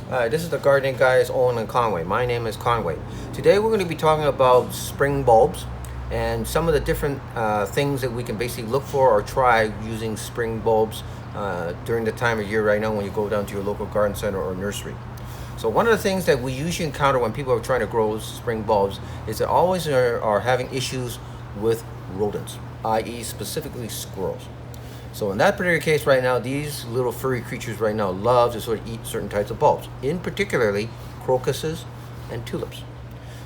Hi, this is the gardening guys Owen and Conway. My name is Conway. Today we're going to be talking about spring bulbs and some of the different things that we can basically look for or try using spring bulbs during the time of year right now when you go down to your local garden center or nursery. So one of the things that we usually encounter when people are trying to grow spring bulbs is they always are having issues with rodents, i.e. specifically squirrels. So in that particular case right now, these little furry creatures right now love to sort of eat certain types of bulbs, in particularly crocuses and tulips.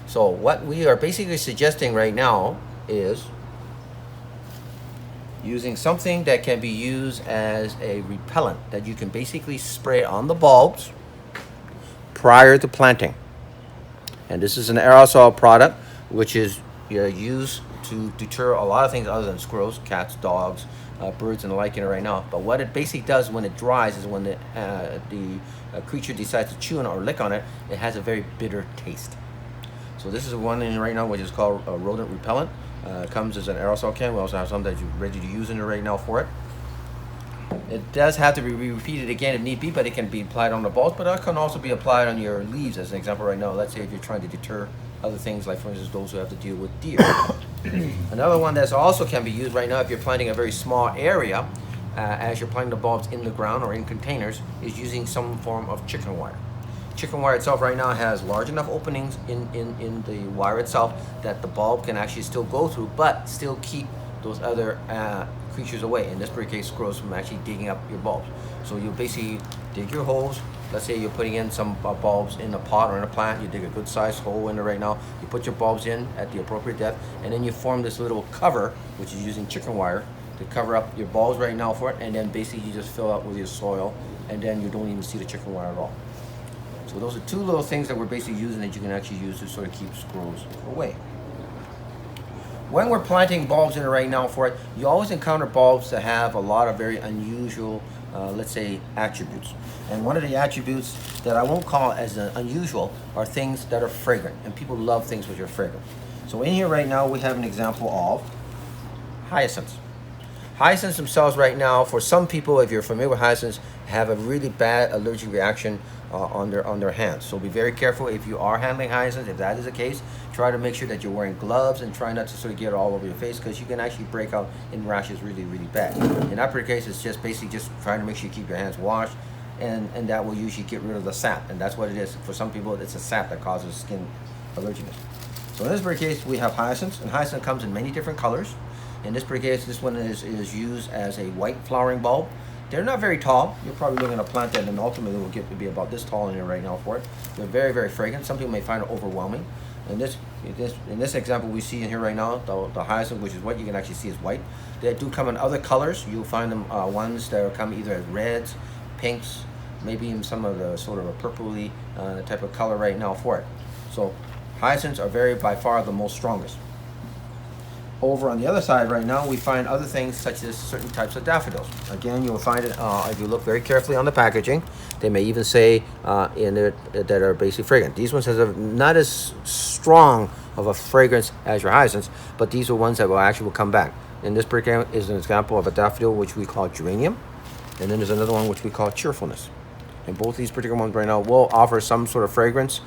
So what we are basically suggesting right now is using something that can be used as a repellent that you can basically spray on the bulbs prior to planting. And this is an aerosol product which is used to deter a lot of things other than squirrels, cats, dogs, birds, and the like in it right now. But what it basically does when it dries is when the creature decides to chew on it or lick on it, it has a very bitter taste. So this is one in right now which is called a rodent repellent. Comes as an aerosol can. We also have some that you're ready to use in it right now for it. It does have to be repeated again if need be, but it can be applied on the bulbs, but it can also be applied on your leaves as an example right now. Let's say if you're trying to deter other things, like for instance those who have to deal with deer. Another one that also can be used right now if you're planting a very small area, as you're planting the bulbs in the ground or in containers, is using some form of chicken wire. Chicken wire itself right now has large enough openings in the wire itself that the bulb can actually still go through, but still keep those other creatures away, in this particular case squirrels, from actually digging up your bulbs. So you basically dig your holes. Let's say you're putting in some bulbs in a pot or in a plant. You dig a good sized hole in there right now. You put your bulbs in at the appropriate depth, and then you form this little cover, which is using chicken wire to cover up your bulbs right now for it, and then basically you just fill out with your soil, and then you don't even see the chicken wire at all. So those are two little things that we're basically using that you can actually use to sort of keep squirrels away. When we're planting bulbs in it right now for it, you always encounter bulbs that have a lot of very unusual, let's say, attributes. And one of the attributes that I won't call as unusual are things that are fragrant, and people love things which are fragrant. So in here right now we have an example of hyacinths. Hyacinths themselves right now, for some people, if you're familiar with hyacinths, have a really bad allergic reaction on their hands. So be very careful if you are handling hyacinths. If that is the case, try to make sure that you're wearing gloves and try not to sort of get it all over your face, because you can actually break out in rashes really, really bad. In that particular case, it's just basically just trying to make sure you keep your hands washed, and that will usually get rid of the sap, and that's what it is. For some people, it's a sap that causes skin allerginess. So in this particular case, we have hyacinths, and hyacinth comes in many different colors. In this particular case, this one is used as a white flowering bulb. They're not very tall. You're probably looking at a plant that then ultimately will get to be about this tall in here right now for it. They're very, very fragrant. Some people may find it overwhelming. In this example we see in here right now, the hyacinth, which is what you can actually see is white. They do come in other colors. You'll find them ones that will come either as reds, pinks, maybe even some of the sort of a purpley type of color right now for it. So hyacinths are by far the most strongest. Over on the other side right now, we find other things such as certain types of daffodils. Again, you'll find it if you look very carefully on the packaging. They may even say in it that are basically fragrant. These ones have not as strong of a fragrance as your hyacinths, but these are ones that will actually come back. And this particular is an example of a daffodil which we call geranium, and then there's another one which we call cheerfulness. And both these particular ones right now will offer some sort of fragrance,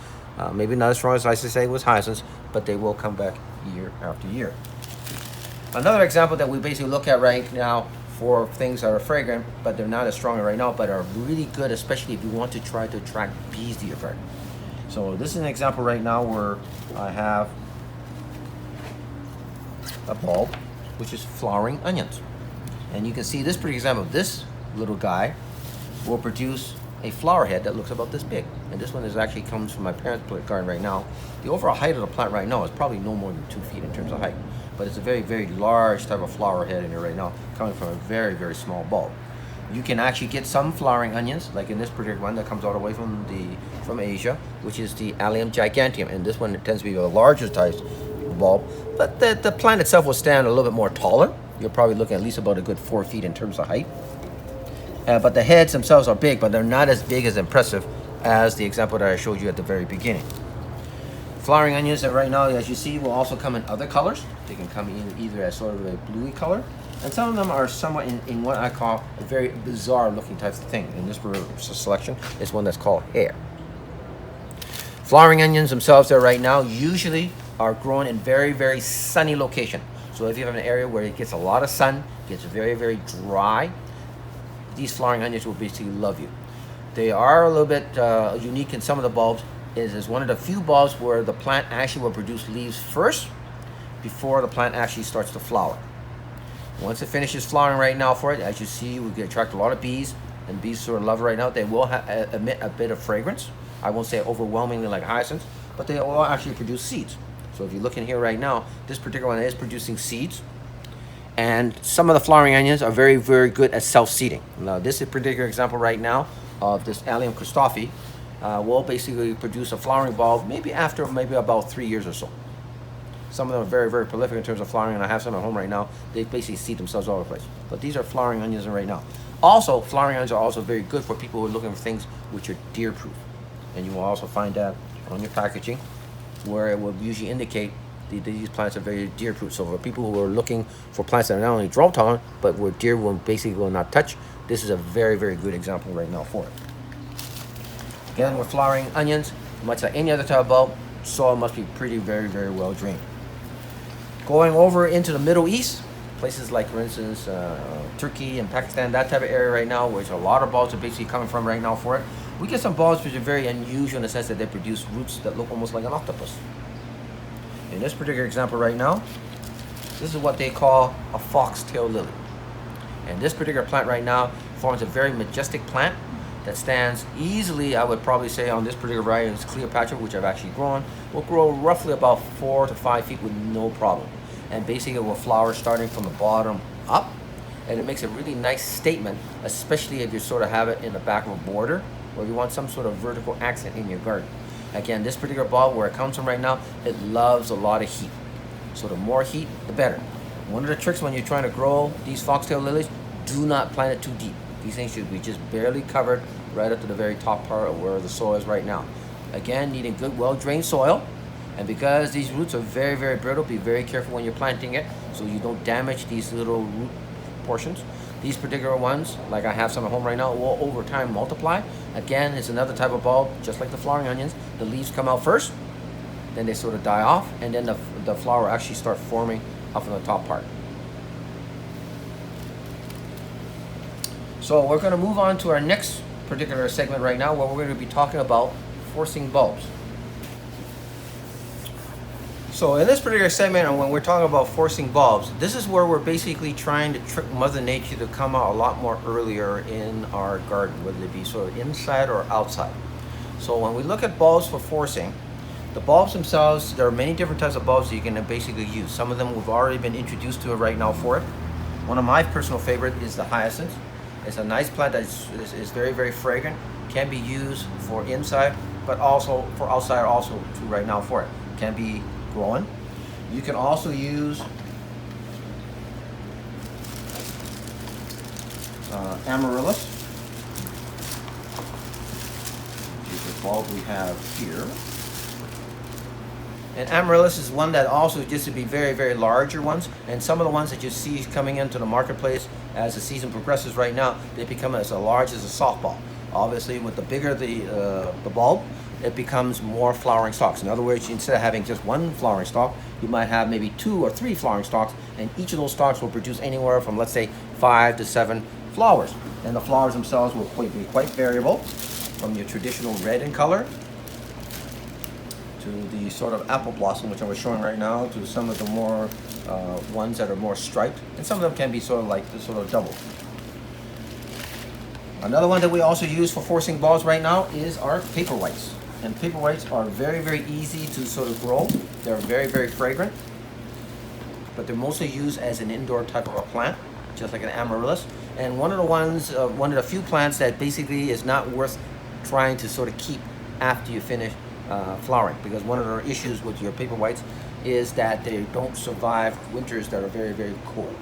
maybe not as strong as I say with hyacinths, but they will come back year after year. Another example that we basically look at right now for things that are fragrant, but they're not as strong right now, but are really good, especially if you want to try to attract bees to your garden. So this is an example right now where I have a bulb, which is flowering onions. And you can see this pretty example. This little guy will produce a flower head that looks about this big. And this one actually comes from my parents' garden right now. The overall height of the plant right now is probably no more than 2 feet in terms of height. But it's a very, very large type of flower head in here right now, coming from a very, very small bulb. You can actually get some flowering onions, like in this particular one that comes all the way from Asia, which is the Allium Giganta, and this one tends to be a larger type bulb. But the plant itself will stand a little bit more taller. You're probably looking at least about a good 4 feet in terms of height. But the heads themselves are big, but they're not as big as impressive as the example that I showed you at the very beginning. Flowering onions that right now, as you see, will also come in other colors. They can come in either as sort of a bluey color, and some of them are somewhat in what I call a very bizarre looking type of thing. And this selection is one that's called hair. Flowering onions themselves there right now usually are grown in very, very sunny location. So if you have an area where it gets a lot of sun, gets very, very dry, these flowering onions will basically love you. They are a little bit unique in some of the bulbs. It is one of the few bulbs where the plant actually will produce leaves first before the plant actually starts to flower. Once it finishes flowering right now for it, as you see, we can attract a lot of bees, and bees sort of love it right now. They will emit a bit of fragrance. I won't say overwhelmingly like hyacinths, but they will actually produce seeds. So if you look in here right now, this particular one is producing seeds. And some of the flowering onions are very, very good at self-seeding. Now, this is a particular example right now of this Allium Giganta will basically produce a flowering bulb maybe after about 3 years or so. Some of them are very, very prolific in terms of flowering, and I have some at home right now. They basically seed themselves all over the place. But these are flowering onions right now. Also, flowering onions are also very good for people who are looking for things which are deer-proof. And you will also find that on your packaging, where it will usually indicate these plants are very deer-proof. So for people who are looking for plants that are not only drought-tolerant, but where deer will not touch, this is a very, very good example right now for it. Again, with flowering onions, much like any other type of bulb, soil must be pretty, very, very well drained. Going over into the Middle East, places like, for instance, Turkey and Pakistan, that type of area right now, which a lot of bulbs are basically coming from right now for it, we get some bulbs which are very unusual in the sense that they produce roots that look almost like an octopus. In this particular example right now, this is what they call a foxtail lily. And this particular plant right now forms a very majestic plant that stands easily, I would probably say, on this particular variety, this Cleopatra, which I've actually grown, will grow roughly about 4 to 5 feet with no problem. And basically it will flower starting from the bottom up, and it makes a really nice statement, especially if you sort of have it in the back of a border, or you want some sort of vertical accent in your garden. Again, this particular bulb, where it comes from right now, it loves a lot of heat. So the more heat, the better. One of the tricks when you're trying to grow these foxtail lilies, do not plant it too deep. These things should be just barely covered right up to the very top part of where the soil is right now. Again, needing good, well-drained soil. And because these roots are very, very brittle, be very careful when you're planting it so you don't damage these little root portions. These particular ones, like I have some at home right now, will over time multiply. Again, it's another type of bulb, just like the flowering onions. The leaves come out first, then they sort of die off, and then the flower actually start forming up from the top part. So we're going to move on to our next particular segment right now, where we're going to be talking about forcing bulbs. So in this particular segment, and when we're talking about forcing bulbs, this is where we're basically trying to trick Mother Nature to come out a lot more earlier in our garden, whether it be sort of inside or outside. So when we look at bulbs for forcing, the bulbs themselves, there are many different types of bulbs that you can basically use. Some of them we've already been introduced to it right now for it. One of my personal favorite is the hyacinths. It's a nice plant that is very, very fragrant. Can be used for inside, but also for outside also too right now for it. Can be growing. You can also use amaryllis. This is the bulb we have here. And amaryllis is one that also just to be very, very larger ones. And some of the ones that you see coming into the marketplace as the season progresses right now, they become as large as a softball. Obviously, with the bigger the bulb, it becomes more flowering stalks. In other words, instead of having just one flowering stalk, you might have maybe 2 or 3 flowering stalks, and each of those stalks will produce anywhere from, let's say, 5 to 7 flowers. And the flowers themselves will be quite variable, from your traditional red in color to the sort of apple blossom, which I was showing right now, to some of the more ones that are more striped, and some of them can be sort of like this sort of double. Another one that we also use for forcing bulbs right now is our paperwhites. And paperwhites are very, very easy to sort of grow. They're very, very fragrant, but they're mostly used as an indoor type of a plant, just like an amaryllis. And one of the few plants that basically is not worth trying to sort of keep after you finish flowering, because one of the issues with your paperwhites is that they don't survive winters that are very, very cold.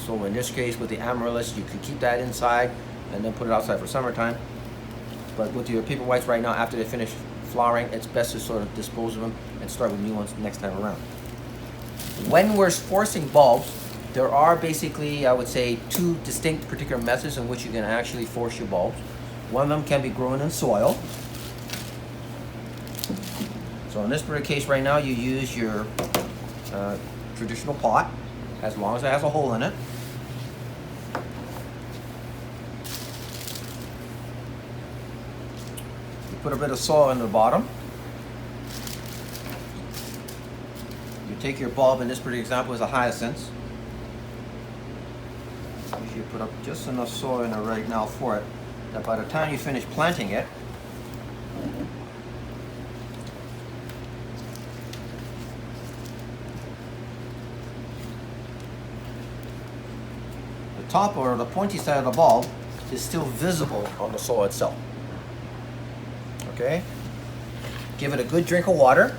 So in this case, with the amaryllis, you can keep that inside and then put it outside for summertime. But with your paperwhites right now, after they finish flowering, it's best to sort of dispose of them and start with new ones next time around. When we're forcing bulbs, there are basically, I would say, 2 distinct particular methods in which you can actually force your bulbs. One of them can be grown in soil. So in this particular case right now, you use your traditional pot, as long as it has a hole in it. You put a bit of soil in the bottom. You take your bulb, in this particular example is a hyacinth. You put up just enough soil in it right now for it, that by the time you finish planting it, the top or the pointy side of the bulb is still visible on the soil itself. Okay? Give it a good drink of water.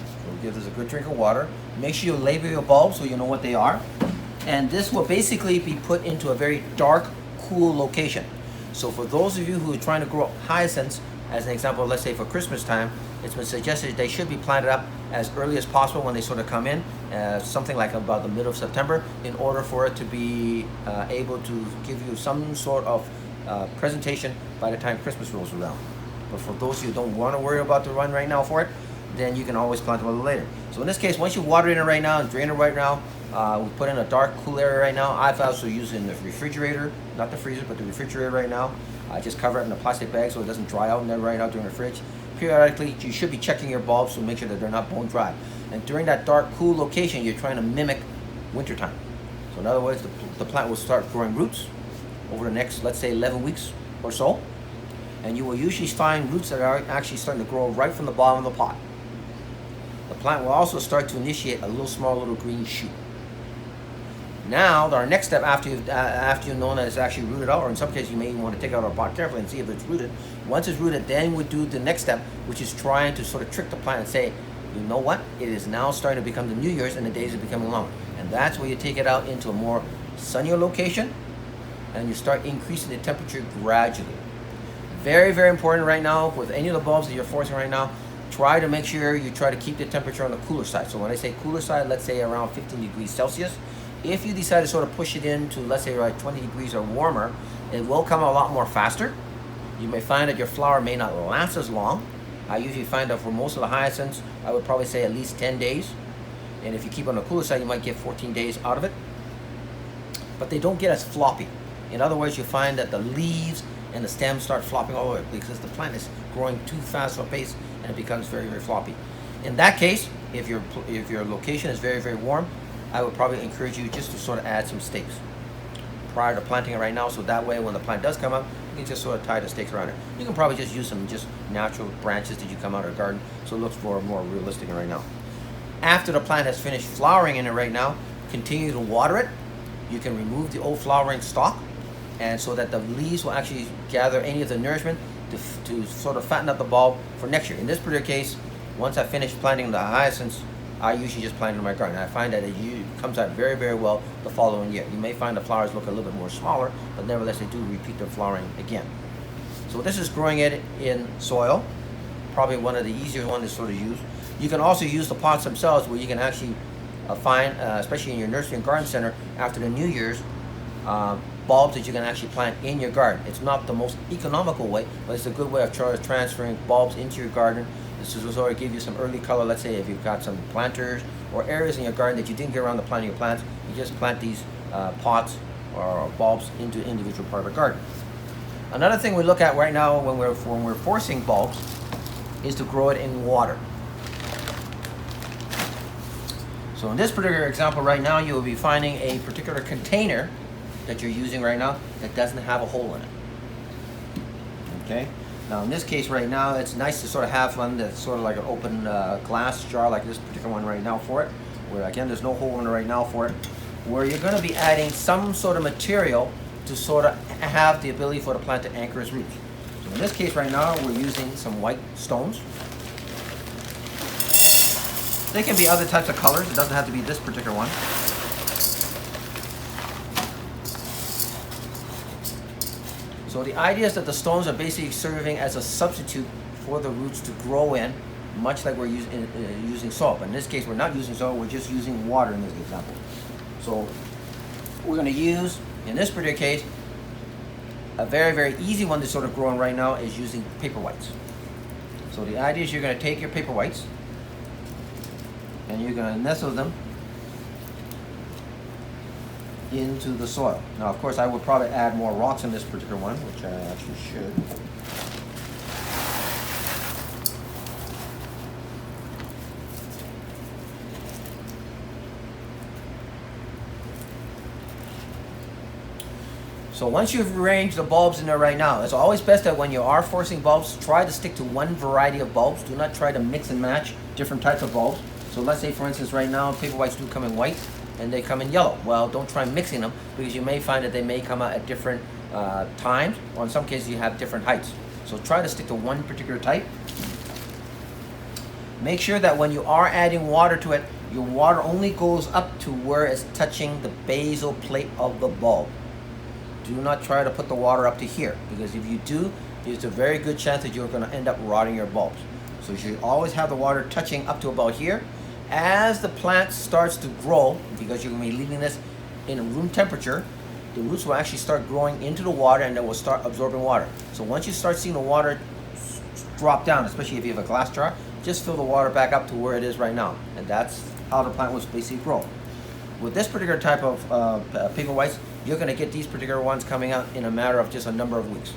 So give this a good drink of water. Make sure you label your bulbs so you know what they are. And this will basically be put into a very dark, cool location. So for those of you who are trying to grow hyacinths, as an example, let's say for Christmas time, it's been suggested they should be planted up as early as possible when they sort of come in, something like about the middle of September, in order for it to be able to give you some sort of presentation by the time Christmas rolls around. But for those who don't want to worry about the run right now for it, then you can always plant them a little later. So in this case, once you water it in right now and drain it right now, we put in a dark, cool area right now. I've also used it in the refrigerator, not the freezer, but the refrigerator right now. I just cover it in a plastic bag so it doesn't dry out and then right out during the fridge. Periodically, you should be checking your bulbs to make sure that they're not bone dry. And during that dark, cool location, you're trying to mimic wintertime. So in other words, the plant will start growing roots over the next, let's say, 11 weeks or so. And you will usually find roots that are actually starting to grow right from the bottom of the pot. The plant will also start to initiate a small little green shoot. Now, our next step after you've known that it's actually rooted out, or in some cases you may even want to take out our pot carefully and see if it's rooted. Once it's rooted, then we do the next step, which is trying to sort of trick the plant and say, you know what, it is now starting to become the New Year's and the days are becoming longer. And that's where you take it out into a more sunnier location and you start increasing the temperature gradually. Very, very important right now with any of the bulbs that you're forcing right now. Try to make sure you try to keep the temperature on the cooler side. So when I say cooler side, let's say around 15 degrees Celsius. If you decide to sort of push it into, let's say, like 20 degrees or warmer, it will come a lot more faster. You may find that your flower may not last as long. I usually find that for most of the hyacinths, I would probably say at least 10 days. And if you keep on the cooler side, you might get 14 days out of it. But they don't get as floppy. In other words, you find that the leaves and the stems start flopping all over because the plant is growing too fast of a pace and it becomes very, very floppy. In that case, if your location is very, very warm, I would probably encourage you just to sort of add some stakes prior to planting it right now, so that way when the plant does come up, you can just sort of tie the stakes around it. You can probably just use some just natural branches that you come out of the garden, so it looks more realistic right now. After the plant has finished flowering in it right now, continue to water it. You can remove the old flowering stalk, and so that the leaves will actually gather any of the nourishment to sort of fatten up the bulb for next year. In this particular case, once I finish planting the hyacinths, I usually just plant it in my garden. I find that it comes out very, very well the following year. You may find the flowers look a little bit more smaller, but nevertheless they do repeat their flowering again. So this is growing it in soil, probably one of the easier ones to sort of use. You can also use the pots themselves, where you can actually find, especially in your nursery and garden center after the New Year's, bulbs that you can actually plant in your garden. It's not the most economical way, but it's a good way of transferring bulbs into your garden. This will sort of give you some early color. Let's say if you've got some planters or areas in your garden that you didn't get around to planting your plants, you just plant these pots or bulbs into individual part of the garden. Another thing we look at right now when we're forcing bulbs is to grow it in water. So in this particular example right now, you will be finding a particular container that you're using right now that doesn't have a hole in it. Okay. Now in this case right now, it's nice to sort of have one that's sort of like an open glass jar like this particular one right now for it, where again there's no hole in it right now for it, where you're going to be adding some sort of material to sort of have the ability for the plant to anchor its roots. So in this case right now, we're using some white stones. They can be other types of colors. It doesn't have to be this particular one. So the idea is that the stones are basically serving as a substitute for the roots to grow in, much like we're using soil. But in this case, we're not using soil, we're just using water in this example. So we're going to use, in this particular case, a very, very easy one that's sort of growing right now is using paper whites. So the idea is you're going to take your paper whites and you're going to nestle them into the soil. Now, of course, I would probably add more rocks in this particular one, which I actually should. So once you've arranged the bulbs in there right now, it's always best that when you are forcing bulbs, try to stick to one variety of bulbs. Do not try to mix and match different types of bulbs. So let's say, for instance, right now, paper whites do come in white and they come in yellow. Well, don't try mixing them because you may find that they may come out at different times, or in some cases you have different heights. So try to stick to one particular type. Make sure that when you are adding water to it, your water only goes up to where it's touching the basal plate of the bulb. Do not try to put the water up to here, because if you do, there's a very good chance that you're going to end up rotting your bulbs. So you should always have the water touching up to about here. As the plant starts to grow, because you're going to be leaving this in room temperature, the roots will actually start growing into the water and they will start absorbing water. So once you start seeing the water drop down, especially if you have a glass jar, just fill the water back up to where it is right now. And that's how the plant will basically grow. With this particular type of paper whites, you're going to get these particular ones coming out in a matter of just a number of weeks.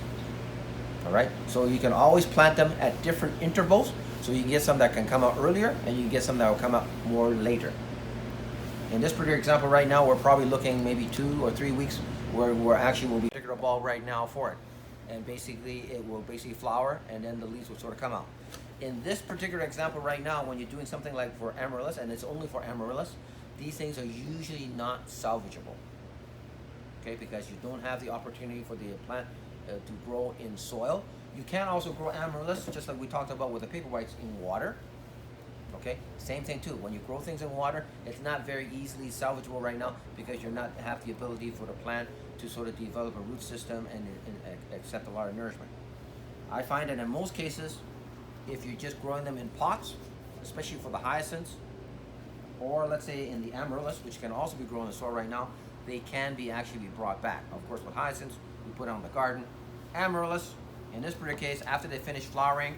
All right, so you can always plant them at different intervals, so you can get some that can come out earlier and you can get some that will come out more later. In this particular example right now, we're probably looking maybe 2 or 3 weeks where we're actually will be a particular bulb right now for it. And basically it will basically flower and then the leaves will sort of come out. In this particular example right now, when you're doing something like for amaryllis, and it's only for amaryllis, these things are usually not salvageable. Okay, because you don't have the opportunity for the plant to grow in soil. You can also grow amaryllis, just like we talked about with the paper whites, in water. Okay, same thing too. When you grow things in water, it's not very easily salvageable right now because you're not have the ability for the plant to sort of develop a root system and accept a lot of nourishment. I find that in most cases, if you're just growing them in pots, especially for the hyacinths, or let's say in the amaryllis, which can also be grown in soil right now, they can be actually be brought back. Of course, with hyacinths, we put it on the garden. Amaryllis, in this particular case, after they finish flowering,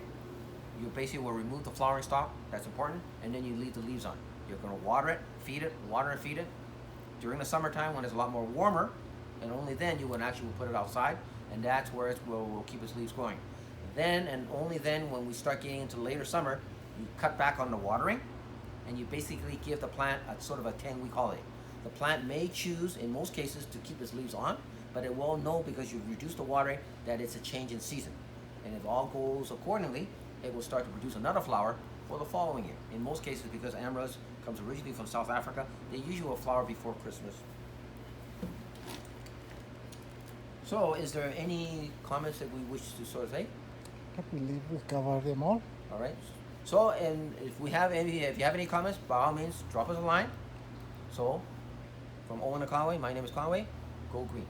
you basically will remove the flowering stalk. That's important, and then you leave the leaves on. You're going to water it, feed it, water and feed it. During the summertime, when it's a lot more warmer, and only then you would actually put it outside, and that's where it will keep its leaves going. Then, and only then, when we start getting into later summer, you cut back on the watering, and you basically give the plant a sort of a 10-week holiday. The plant may choose, in most cases, to keep its leaves on, but it will know because you've reduced the watering that it's a change in season. And if all goes accordingly, it will start to produce another flower for the following year. In most cases, because amaryllis comes originally from South Africa, they usually will flower before Christmas. So, is there any comments that we wish to sort of say? I believe we covered them all. All right. So, and if you have any comments, by all means, drop us a line. So, from Owen and Conway, my name is Conway. Go green.